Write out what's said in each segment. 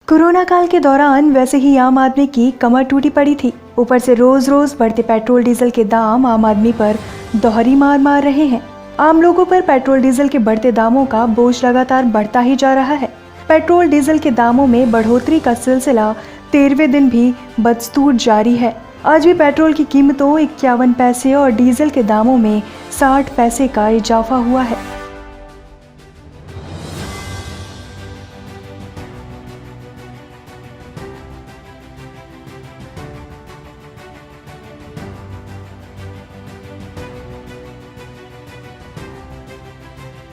Corona काल के दौरान वैसे ही आम आदमी की कमर टूटी पड़ी थी। ऊपर से रोज रोज बढ़ते पेट्रोल डीजल के दाम आम आदमी पर दोहरी मार मार रहे हैं। आम लोगों पर पेट्रोल डीजल के बढ़ते दामों का बोझ लगातार बढ़ता ही जा रहा है। पेट्रोल डीजल के दामों में बढ़ोतरी का सिलसिला 13वें दिन भी बदस्तूर जारी है। आज भी पेट्रोल की कीमतों 51 पैसे और डीजल के दामों में 60 पैसे का इजाफा हुआ है।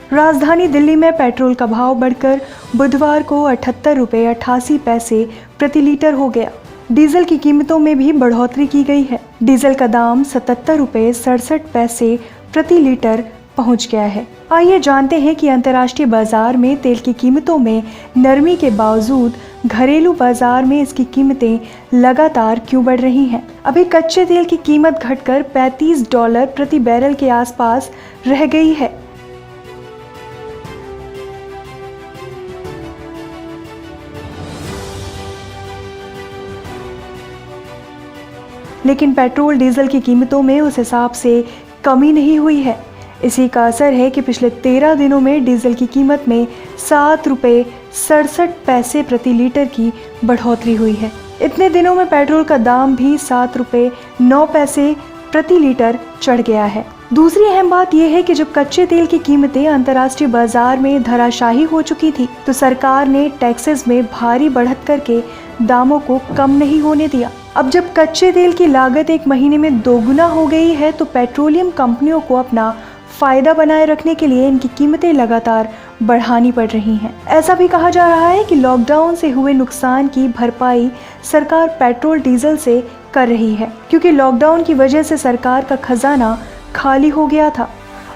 राजधानी दिल्ली में पेट्रोल का भाव बढ़कर बुधवार को 78 रुपये 88 पैसे प्रति लीटर हो गया। डीजल की कीमतों में भी बढ़ोतरी की गई है। डीजल का दाम 77 रुपये 67 पैसे प्रति लीटर पहुंच गया है। आइए जानते हैं कि अंतर्राष्ट्रीय बाजार में तेल की कीमतों में नरमी के बावजूद घरेलू बाजार में इसकी कीमतें लगातार क्यों बढ़ रही हैं। अभी कच्चे तेल की कीमत घटकर $35 प्रति बैरल के आसपास रह गई है। लेकिन पेट्रोल डीजल की कीमतों में उस हिसाब से कमी नहीं हुई है। इसी का असर है कि पिछले 13 दिनों में डीजल की कीमत में 7 रुपये 67 पैसे प्रति लीटर की बढ़ोतरी हुई है। इतने दिनों में पेट्रोल का दाम भी 7 रुपये 9 पैसे प्रति लीटर चढ़ गया है। दूसरी अहम बात यह है कि जब कच्चे तेल की कीमतें अंतर्राष्ट्रीय बाजार में धराशायी हो चुकी थी तो सरकार ने टैक्सेस में भारी बढ़त करके दामों को कम नहीं होने दिया। अब जब कच्चे तेल की लागत एक महीने में दोगुना हो गई है तो पेट्रोलियम कंपनियों को अपना फायदा बनाए रखने के लिए इनकी कीमतें लगातार बढ़ानी पड़ रही हैं। ऐसा भी कहा जा रहा है कि लॉकडाउन से हुए नुकसान की भरपाई सरकार पेट्रोल डीजल से कर रही है, क्योंकि लॉकडाउन की वजह से सरकार का खजाना खाली हो गया था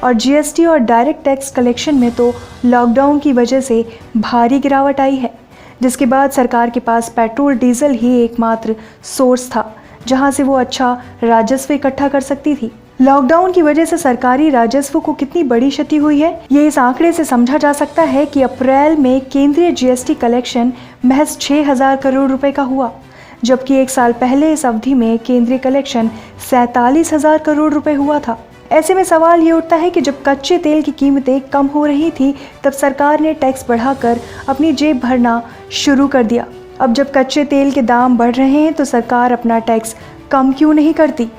और जीएसटी और डायरेक्ट टैक्स कलेक्शन में तो लॉकडाउन की वजह से भारी गिरावट आई है, जिसके बाद सरकार के पास पेट्रोल डीजल ही एकमात्र सोर्स था जहां से वो अच्छा राजस्व इकट्ठा कर सकती थी। लॉकडाउन की वजह से सरकारी राजस्व को कितनी बड़ी क्षति हुई है, ये इस आंकड़े से समझा जा सकता है कि अप्रैल में केंद्रीय जीएसटी कलेक्शन महज 6,000 करोड़ रुपए का हुआ, जबकि एक साल पहले इस अवधि में केंद्रीय कलेक्शन 47,000 करोड़ रुपए हुआ था। ऐसे में सवाल ये उठता है कि जब कच्चे तेल की कीमतें कम हो रही थी तब सरकार ने टैक्स बढ़ाकर अपनी जेब भरना शुरू कर दिया। अब जब कच्चे तेल के दाम बढ़ रहे हैं तो सरकार अपना टैक्स कम क्यों नहीं करती।